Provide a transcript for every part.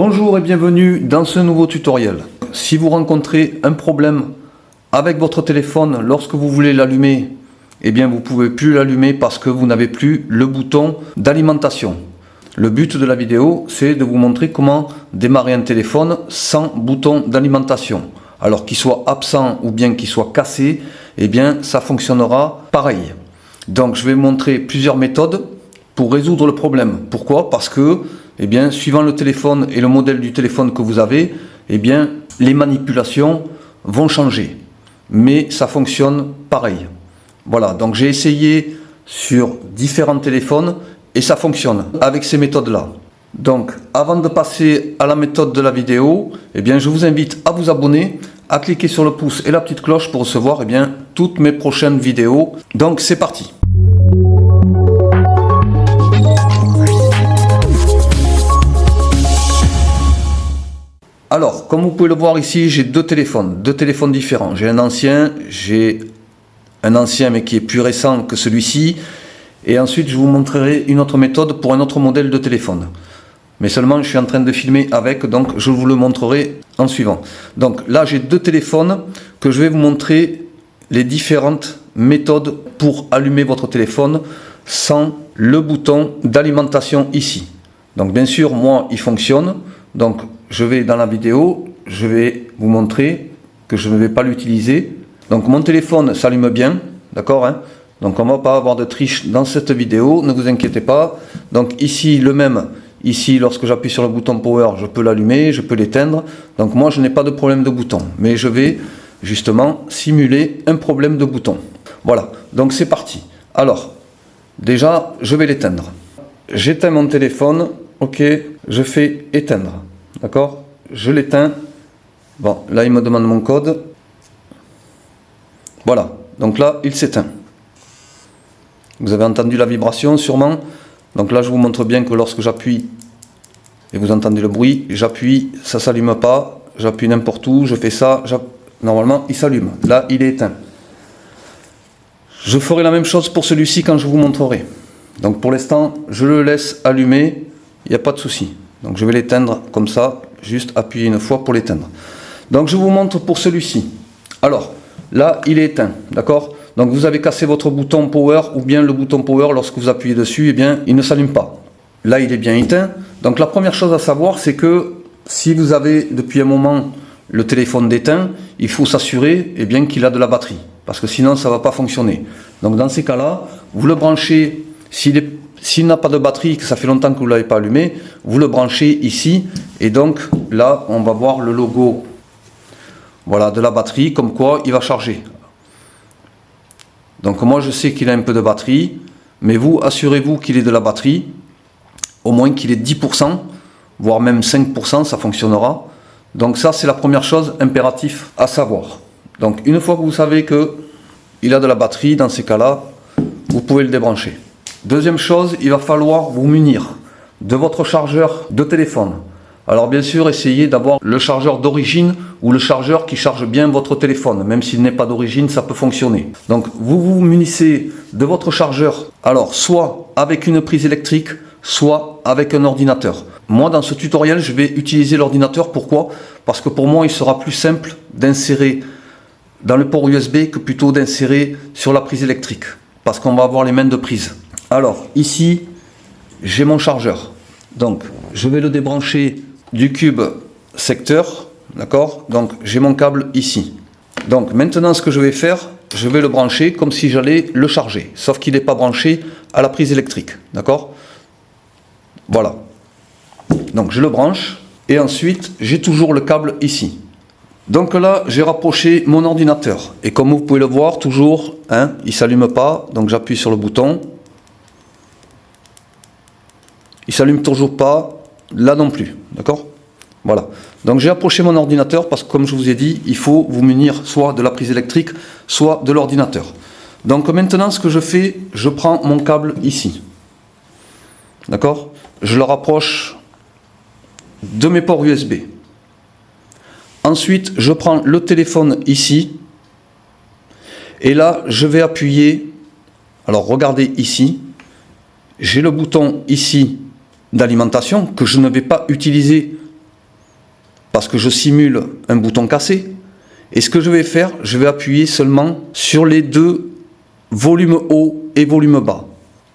Bonjour et bienvenue dans ce nouveau tutoriel. Si vous rencontrez un problème avec votre téléphone lorsque vous voulez l'allumer, eh bien vous ne pouvez plus l'allumer parce que vous n'avez plus le bouton d'alimentation. Le but de la vidéo, c'est de vous montrer comment démarrer un téléphone sans bouton d'alimentation. Alors qu'il soit absent ou bien qu'il soit cassé, eh bien ça fonctionnera pareil. Donc je vais vous montrer plusieurs méthodes pour résoudre le problème. Pourquoi? Parce que eh bien, suivant le téléphone et le modèle du téléphone que vous avez, eh bien, les manipulations vont changer. Mais ça fonctionne pareil. Voilà, donc j'ai essayé sur différents téléphones et ça fonctionne avec ces méthodes-là. Donc, avant de passer à la méthode de la vidéo, eh bien, je vous invite à vous abonner, à cliquer sur le pouce et la petite cloche pour recevoir eh bien, toutes mes prochaines vidéos. Donc, c'est parti. Alors, comme vous pouvez le voir ici, j'ai deux téléphones différents. J'ai un ancien mais qui est plus récent que celui-ci. Et ensuite, je vous montrerai une autre méthode pour un autre modèle de téléphone. Mais seulement, je suis en train de filmer avec, donc je vous le montrerai en suivant. Donc là, j'ai deux téléphones que je vais vous montrer les différentes méthodes pour allumer votre téléphone sans le bouton d'alimentation ici. Donc bien sûr, moi, il fonctionne. Donc je vais dans la vidéo, je vais vous montrer que je ne vais pas l'utiliser. Donc mon téléphone s'allume bien, d'accord, hein? Donc on ne va pas avoir de triche dans cette vidéo, ne vous inquiétez pas. Donc ici le même, ici lorsque j'appuie sur le bouton power, je peux l'allumer, je peux l'éteindre. Donc moi je n'ai pas de problème de bouton, mais je vais justement simuler un problème de bouton. Voilà, donc c'est parti. Alors, déjà je vais l'éteindre. J'éteins mon téléphone, ok, je fais éteindre. D'accord? Je l'éteins. Bon, là, il me demande mon code. Voilà. Donc là, il s'éteint. Vous avez entendu la vibration, sûrement. Donc là, je vous montre bien que lorsque j'appuie, et vous entendez le bruit, j'appuie, ça ne s'allume pas. J'appuie n'importe où, je fais ça. Normalement, il s'allume. Là, il est éteint. Je ferai la même chose pour celui-ci quand je vous montrerai. Donc pour l'instant, je le laisse allumer. Il n'y a pas de souci. Donc je vais l'éteindre comme ça, juste appuyer une fois pour l'éteindre. Donc je vous montre pour celui-ci. Alors, là, il est éteint, d'accord? Donc vous avez cassé votre bouton power ou bien le bouton power lorsque vous appuyez dessus, eh bien, il ne s'allume pas. Là, il est bien éteint. Donc la première chose à savoir, c'est que si vous avez depuis un moment le téléphone d'éteint, il faut s'assurer eh bien, qu'il a de la batterie. Parce que sinon, ça ne va pas fonctionner. Donc dans ces cas-là, vous le branchez, s'il n'a pas de batterie, que ça fait longtemps que vous ne l'avez pas allumé, vous le branchez ici. Et donc là, on va voir le logo voilà, de la batterie, comme quoi il va charger. Donc moi, je sais qu'il a un peu de batterie. Mais vous, assurez-vous qu'il ait de la batterie. Au moins qu'il ait 10%, voire même 5%, ça fonctionnera. Donc ça, c'est la première chose impérative à savoir. Donc une fois que vous savez qu'il a de la batterie, dans ces cas-là, vous pouvez le débrancher. Deuxième chose, il va falloir vous munir de votre chargeur de téléphone. Alors bien sûr, essayez d'avoir le chargeur d'origine ou le chargeur qui charge bien votre téléphone. Même s'il n'est pas d'origine, ça peut fonctionner. Donc vous vous munissez de votre chargeur, alors soit avec une prise électrique, soit avec un ordinateur. Moi, dans ce tutoriel, je vais utiliser l'ordinateur. Pourquoi? Parce que pour moi, il sera plus simple d'insérer dans le port USB que plutôt d'insérer sur la prise électrique. Parce qu'on va avoir les mains de prise. Alors, ici, j'ai mon chargeur. Donc, je vais le débrancher du cube secteur. D'accord? Donc, j'ai mon câble ici. Donc, maintenant, ce que je vais faire, je vais le brancher comme si j'allais le charger. Sauf qu'il n'est pas branché à la prise électrique. D'accord? Voilà. Donc, je le branche. Et ensuite, j'ai toujours le câble ici. Donc là, j'ai rapproché mon ordinateur. Et comme vous pouvez le voir, toujours, hein, il ne s'allume pas. Donc, j'appuie sur le bouton. Il ne s'allume toujours pas, là non plus, d'accord? Voilà. Donc j'ai approché mon ordinateur parce que comme je vous ai dit, il faut vous munir soit de la prise électrique, soit de l'ordinateur. Donc maintenant, ce que je fais, je prends mon câble ici. D'accord? Je le rapproche de mes ports USB. Ensuite, je prends le téléphone ici. Et là, je vais appuyer. Alors regardez ici. J'ai le bouton ici d'alimentation que je ne vais pas utiliser parce que je simule un bouton cassé. Et ce que je vais faire, je vais appuyer seulement sur les deux volume haut et volume bas.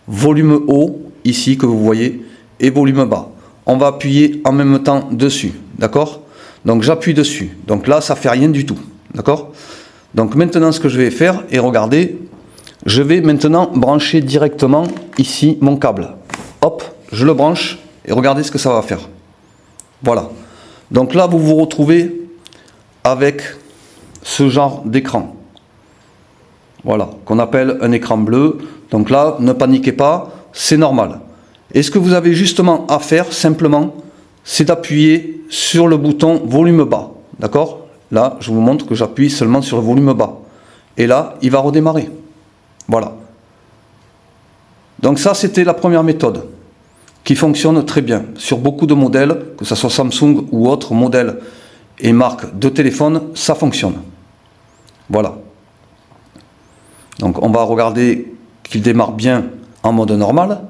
Volume haut, ici que vous voyez, et volume bas. On va appuyer en même temps dessus, d'accord? Donc j'appuie dessus. Donc là, ça ne fait rien du tout, d'accord? Donc maintenant, ce que je vais faire, et regardez, je vais maintenant brancher directement ici mon câble. Hop, je le branche, et regardez ce que ça va faire. Voilà. Donc là, vous vous retrouvez avec ce genre d'écran. Voilà, qu'on appelle un écran bleu. Donc là, ne paniquez pas, c'est normal. Et ce que vous avez justement à faire, simplement, c'est d'appuyer sur le bouton volume bas. D'accord? Là, je vous montre que j'appuie seulement sur le volume bas. Et là, il va redémarrer. Voilà. Donc ça, c'était la première méthode qui fonctionne très bien sur beaucoup de modèles, que ce soit Samsung ou autres modèles et marques de téléphone, ça fonctionne. Voilà. Donc on va regarder qu'il démarre bien en mode normal.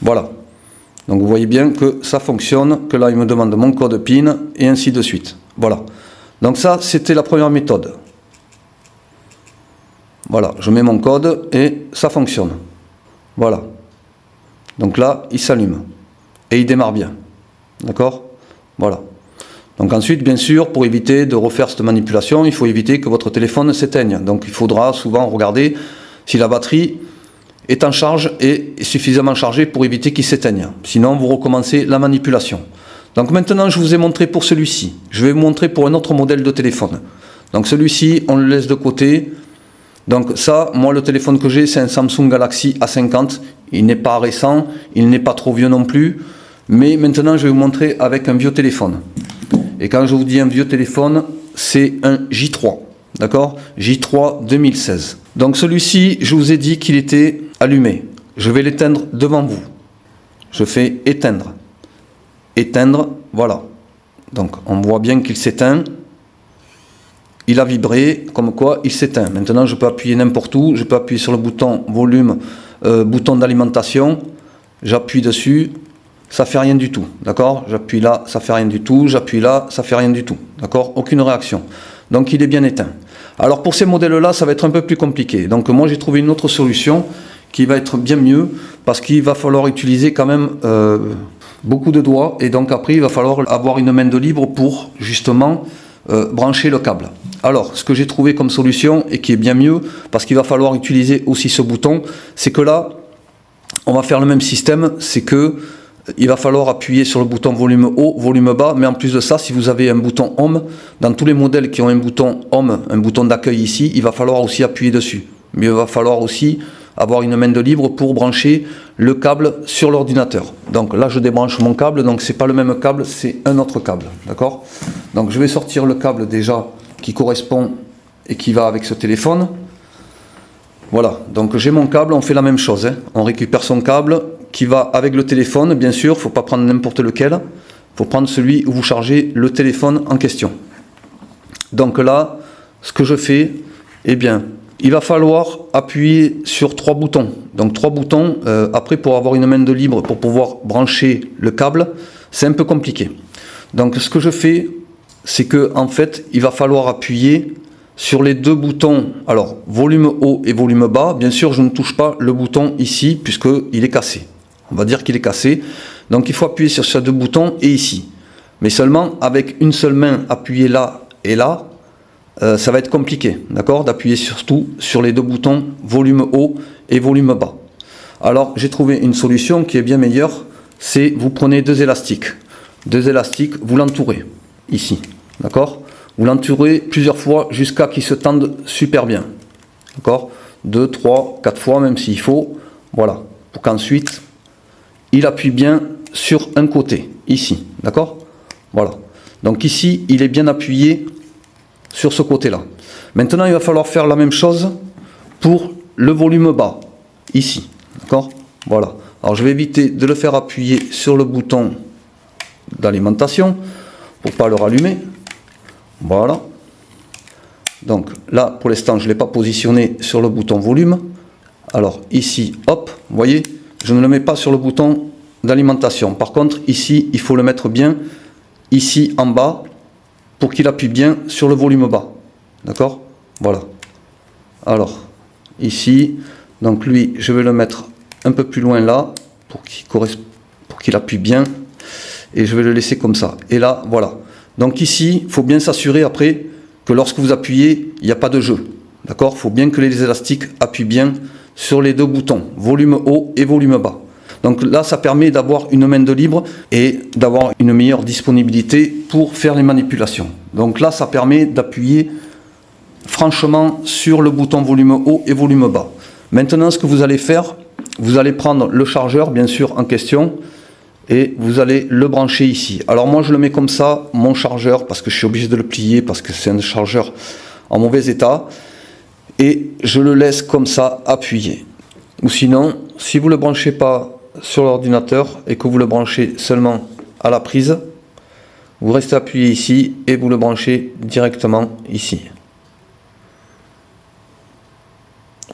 Voilà. Donc vous voyez bien que ça fonctionne, que là il me demande mon code PIN et ainsi de suite. Voilà. Donc ça c'était la première méthode. Voilà, je mets mon code et ça fonctionne. Voilà. Donc là, il s'allume. Et il démarre bien. D'accord? Voilà. Donc ensuite, bien sûr, pour éviter de refaire cette manipulation, il faut éviter que votre téléphone s'éteigne. Donc il faudra souvent regarder si la batterie est en charge et suffisamment chargée pour éviter qu'il s'éteigne. Sinon, vous recommencez la manipulation. Donc maintenant, je vous ai montré pour celui-ci. Je vais vous montrer pour un autre modèle de téléphone. Donc celui-ci, on le laisse de côté. Donc ça, moi le téléphone que j'ai, c'est un Samsung Galaxy A50. Il n'est pas récent, il n'est pas trop vieux non plus. Mais maintenant, je vais vous montrer avec un vieux téléphone. Et quand je vous dis un vieux téléphone, c'est un J3. D'accord? J3 2016. Donc celui-ci, je vous ai dit qu'il était allumé. Je vais l'éteindre devant vous. Je fais éteindre. Éteindre, voilà. Donc on voit bien qu'il s'éteint. Il a vibré, comme quoi il s'éteint. Maintenant, je peux appuyer n'importe où. Je peux appuyer sur le bouton volume, bouton d'alimentation. J'appuie dessus, ça fait rien du tout. D'accord? J'appuie là, ça fait rien du tout. J'appuie là, ça fait rien du tout. D'accord? Aucune réaction. Donc, il est bien éteint. Alors, pour ces modèles-là, ça va être un peu plus compliqué. Donc, moi, j'ai trouvé une autre solution qui va être bien mieux parce qu'il va falloir utiliser quand même beaucoup de doigts. Et donc, après, il va falloir avoir une main de libre pour, justement, brancher le câble. Alors, ce que j'ai trouvé comme solution, et qui est bien mieux, parce qu'il va falloir utiliser aussi ce bouton, c'est que là, on va faire le même système, c'est que il va falloir appuyer sur le bouton volume haut, volume bas, mais en plus de ça, si vous avez un bouton Home, dans tous les modèles qui ont un bouton Home, un bouton d'accueil ici, il va falloir aussi appuyer dessus. Mais il va falloir aussi avoir une main de libre pour brancher le câble sur l'ordinateur. Donc là, je débranche mon câble, donc c'est pas le même câble, c'est un autre câble, d'accord? Donc je vais sortir le câble déjà qui correspond et qui va avec ce téléphone. Voilà, donc j'ai mon câble, on fait la même chose, hein. On récupère son câble qui va avec le téléphone, bien sûr, il ne faut pas prendre n'importe lequel, il faut prendre celui où vous chargez le téléphone en question. Donc là, ce que je fais, eh bien, il va falloir appuyer sur 3 boutons. Donc 3 boutons, après pour avoir une main de libre, pour pouvoir brancher le câble, c'est un peu compliqué. Donc ce que je fais, c'est que en fait, il va falloir appuyer sur les 2 boutons, alors volume haut et volume bas. Bien sûr, je ne touche pas le bouton ici, puisqu'il est cassé. On va dire qu'il est cassé. Donc il faut appuyer sur ces 2 boutons et ici. Mais seulement avec une seule main appuyée là et là, ça va être compliqué, d'accord, d'appuyer surtout sur les 2 boutons volume haut et volume bas. Alors j'ai trouvé une solution qui est bien meilleure, c'est vous prenez 2 élastiques. 2 élastiques, vous l'entourez ici, d'accord? Vous l'entourez plusieurs fois jusqu'à qu'il se tende super bien, d'accord? 2, 3, 4 fois même s'il faut, voilà, pour qu'ensuite il appuie bien sur un côté, ici, d'accord? Voilà, donc ici il est bien appuyé sur ce côté-là. Maintenant, il va falloir faire la même chose pour le volume bas, ici. D'accord? Voilà. Alors, je vais éviter de le faire appuyer sur le bouton d'alimentation pour ne pas le rallumer. Voilà. Donc là, pour l'instant, je ne l'ai pas positionné sur le bouton volume. Alors ici, hop, vous voyez, je ne le mets pas sur le bouton d'alimentation. Par contre, ici, il faut le mettre bien ici en bas pour qu'il appuie bien sur le volume bas. D'accord? Voilà. Alors, ici, donc lui, je vais le mettre un peu plus loin là pour qu'il appuie bien. Et je vais le laisser comme ça. Et là, voilà. Donc ici, il faut bien s'assurer après que lorsque vous appuyez, il n'y a pas de jeu. D'accord? Il faut bien que les élastiques appuient bien sur les deux boutons, volume haut et volume bas. Donc là, ça permet d'avoir une main de libre et d'avoir une meilleure disponibilité pour faire les manipulations. Donc là, ça permet d'appuyer franchement sur le bouton volume haut et volume bas. Maintenant, ce que vous allez faire, vous allez prendre le chargeur, bien sûr, en question, et vous allez le brancher ici. Alors moi, je le mets comme ça, mon chargeur, parce que je suis obligé de le plier, parce que c'est un chargeur en mauvais état, et je le laisse comme ça appuyer. Ou sinon, si vous ne le branchez pas sur l'ordinateur et que vous le branchez seulement à la prise, vous restez appuyé ici et vous le branchez directement ici.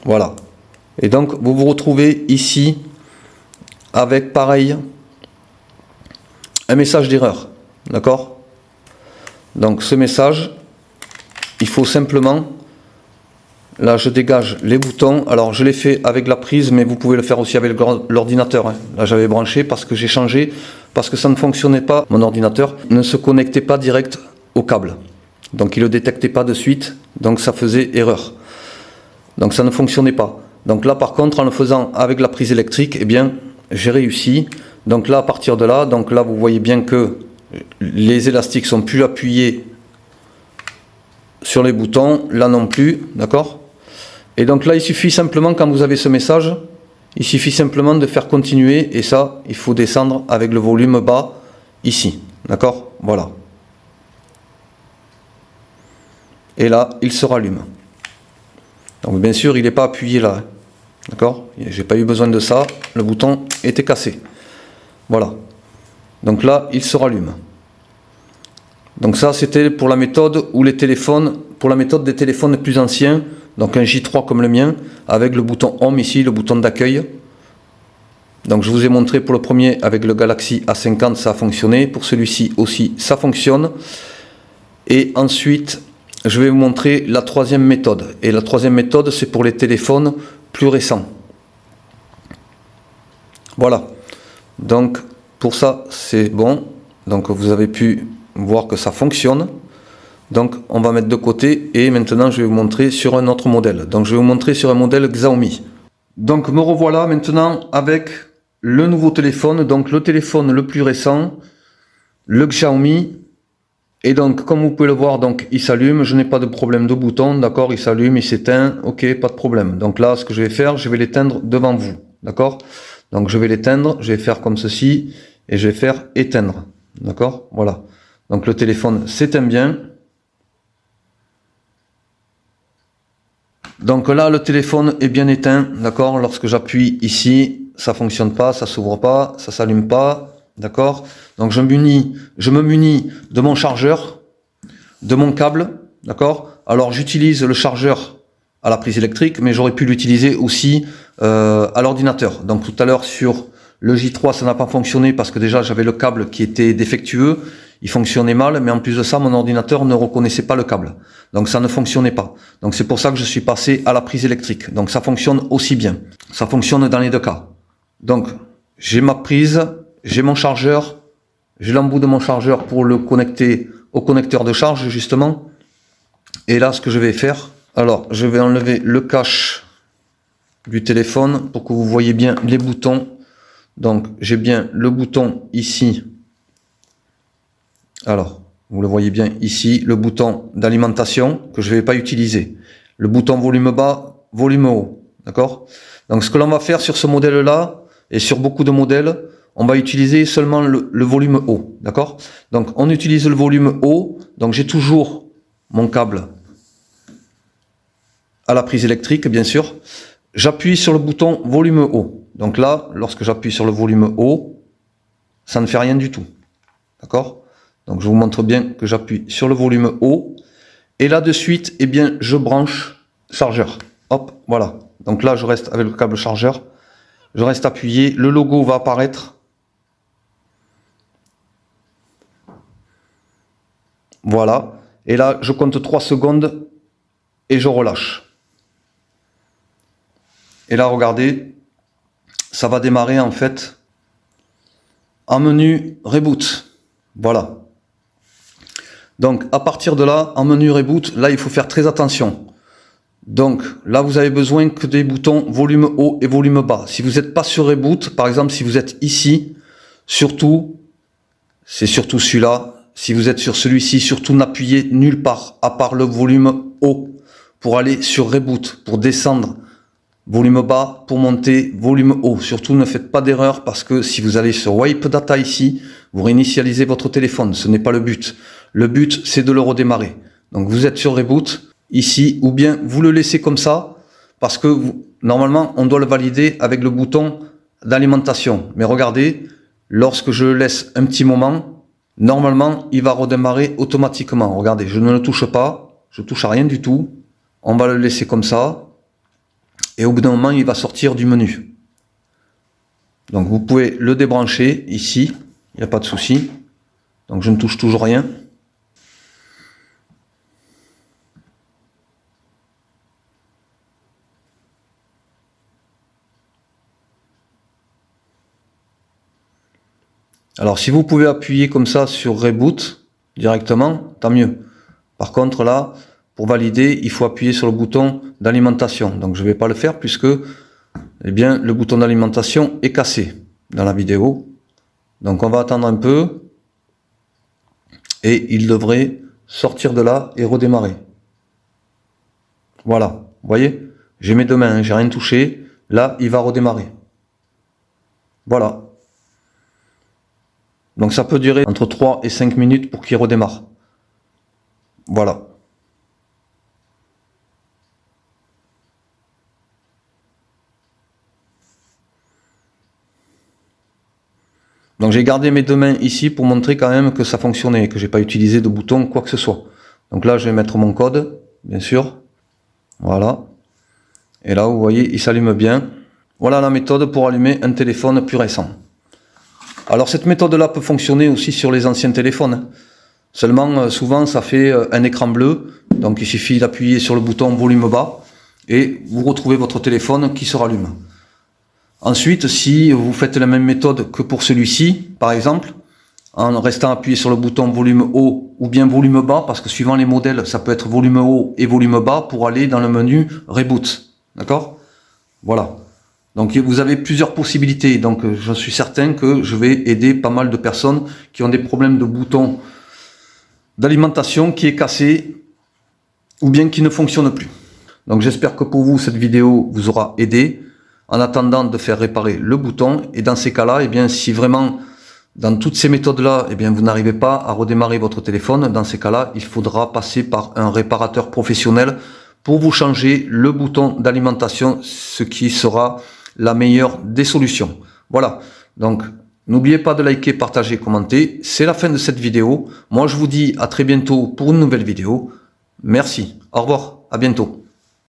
Voilà. Et donc vous vous retrouvez ici avec pareil un message d'erreur. D'accord? Donc ce message, il faut simplement, là je dégage les boutons. Alors je l'ai fait avec la prise, mais vous pouvez le faire aussi avec l'ordinateur. Là j'avais branché parce que j'ai changé, parce que ça ne fonctionnait pas. Mon ordinateur ne se connectait pas direct au câble. Donc il ne le détectait pas de suite, donc ça faisait erreur. Donc ça ne fonctionnait pas. Donc là par contre, en le faisant avec la prise électrique, eh bien j'ai réussi. Donc là à partir de là, donc là vous voyez bien que les élastiques sont plus appuyés sur les boutons, là non plus, d'accord? Et donc là il suffit simplement, quand vous avez ce message, il suffit simplement de faire continuer, et ça il faut descendre avec le volume bas ici, d'accord? Voilà. Et là il se rallume. Donc bien sûr il n'est pas appuyé là, d'accord? J'ai pas eu besoin de ça, le bouton était cassé. Voilà. Donc là il se rallume. Donc ça c'était pour la méthode où les téléphones, pour la méthode des téléphones plus anciens, donc un J3 comme le mien, avec le bouton Home ici, le bouton d'accueil. Donc je vous ai montré pour le premier avec le Galaxy A50 ça a fonctionné, pour celui-ci aussi ça fonctionne. Et ensuite je vais vous montrer la troisième méthode. Et la troisième méthode c'est pour les téléphones plus récents. Voilà. Donc pour ça c'est bon. Donc vous avez pu voir que ça fonctionne. Donc on va mettre de côté et maintenant je vais vous montrer sur un autre modèle. Donc je vais vous montrer sur un modèle Xiaomi. Donc me revoilà maintenant avec le nouveau téléphone, donc le téléphone le plus récent, le Xiaomi. Et donc comme vous pouvez le voir, donc il s'allume, je n'ai pas de problème de bouton, d'accord, il s'allume, il s'éteint, ok, pas de problème. Donc là ce que je vais faire, je vais l'éteindre devant vous, d'accord. Donc je vais l'éteindre, je vais faire comme ceci et je vais faire éteindre, d'accord, voilà. Donc le téléphone s'éteint bien. Donc là le téléphone est bien éteint, d'accord. Lorsque j'appuie ici, ça fonctionne pas, ça s'ouvre pas, ça s'allume pas, d'accord. Donc je me munis de mon chargeur, de mon câble, d'accord. Alors j'utilise le chargeur à la prise électrique, mais j'aurais pu l'utiliser aussi à l'ordinateur. Donc tout à l'heure sur le J3 ça n'a pas fonctionné parce que déjà j'avais le câble qui était défectueux. Il fonctionnait mal, mais en plus de ça, mon ordinateur ne reconnaissait pas le câble. Donc ça ne fonctionnait pas. Donc c'est pour ça que je suis passé à la prise électrique. Donc ça fonctionne aussi bien. Ça fonctionne dans les deux cas. Donc j'ai ma prise, j'ai mon chargeur, j'ai l'embout de mon chargeur pour le connecter au connecteur de charge justement. Et là ce que je vais faire, alors je vais enlever le cache du téléphone pour que vous voyez bien les boutons. Donc j'ai bien le bouton ici. Alors, vous le voyez bien ici, le bouton d'alimentation que je ne vais pas utiliser. Le bouton volume bas, volume haut. D'accord? Donc ce que l'on va faire sur ce modèle-là, et sur beaucoup de modèles, on va utiliser seulement le volume haut. D'accord? Donc on utilise le volume haut, donc j'ai toujours mon câble à la prise électrique, bien sûr. J'appuie sur le bouton volume haut. Donc là, lorsque j'appuie sur le volume haut, ça ne fait rien du tout. D'accord? Donc je vous montre bien que j'appuie sur le volume haut Et là de suite, eh bien, je branche chargeur. Hop, voilà. Donc là, je reste avec le câble chargeur. Je reste appuyé. Le logo va apparaître. Voilà. Et là, je compte 3 secondes et je relâche. Et là, regardez, ça va démarrer en fait en menu reboot. Voilà. Donc, à partir de là, en menu reboot, là, il faut faire très attention. Donc, là, vous avez besoin que des boutons volume haut et volume bas. Si vous n'êtes pas sur reboot, par exemple, si vous êtes ici, surtout, c'est surtout celui-là. Si vous êtes sur celui-ci, surtout n'appuyez nulle part, à part le volume haut, pour aller sur reboot, pour descendre, volume bas, pour monter, volume haut. Surtout ne faites pas d'erreur, parce que si vous allez sur wipe data ici, vous réinitialisez votre téléphone, ce n'est pas le but. Le but, c'est de le redémarrer. Donc vous êtes sur reboot, ici, ou bien vous le laissez comme ça, parce que normalement, on doit le valider avec le bouton d'alimentation. Mais regardez, lorsque je le laisse un petit moment, normalement, il va redémarrer automatiquement. Regardez, je ne le touche pas, je touche à rien du tout. On va le laisser comme ça. Et au bout d'un moment, il va sortir du menu. Donc vous pouvez le débrancher ici, il n'y a pas de souci. Donc je ne touche toujours rien. Alors si vous pouvez appuyer comme ça sur Reboot directement, tant mieux. Par contre là, pour valider, il faut appuyer sur le bouton d'alimentation. Donc je ne vais pas le faire puisque eh bien, le bouton d'alimentation est cassé dans la vidéo. Donc on va attendre un peu et il devrait sortir de là et redémarrer. Voilà, vous voyez, j'ai mes deux mains, j'ai rien touché. Là, il va redémarrer. Voilà. Donc ça peut durer entre 3 et 5 minutes pour qu'il redémarre. Voilà. Donc j'ai gardé mes deux mains ici pour montrer quand même que ça fonctionnait, que j'ai pas utilisé de bouton quoi que ce soit. Donc là je vais mettre mon code, bien sûr. Voilà. Et là vous voyez, il s'allume bien. Voilà la méthode pour allumer un téléphone plus récent. Alors cette méthode-là peut fonctionner aussi sur les anciens téléphones. Seulement, souvent, ça fait un écran bleu. Donc il suffit d'appuyer sur le bouton volume bas et vous retrouvez votre téléphone qui se rallume. Ensuite, si vous faites la même méthode que pour celui-ci, par exemple, en restant appuyé sur le bouton volume haut ou bien volume bas, parce que suivant les modèles, ça peut être volume haut et volume bas pour aller dans le menu Reboot. D'accord ? Voilà. Donc vous avez plusieurs possibilités, donc je suis certain que je vais aider pas mal de personnes qui ont des problèmes de bouton d'alimentation qui est cassé ou bien qui ne fonctionne plus. Donc j'espère que pour vous cette vidéo vous aura aidé en attendant de faire réparer le bouton, et dans ces cas-là, eh bien si vraiment dans toutes ces méthodes-là, eh bien vous n'arrivez pas à redémarrer votre téléphone, dans ces cas-là, il faudra passer par un réparateur professionnel pour vous changer le bouton d'alimentation, ce qui sera la meilleure des solutions. Voilà, donc n'oubliez pas de liker, partager, commenter. C'est la fin de cette vidéo. Moi je vous dis à très bientôt pour une nouvelle vidéo. Merci, au revoir, à bientôt.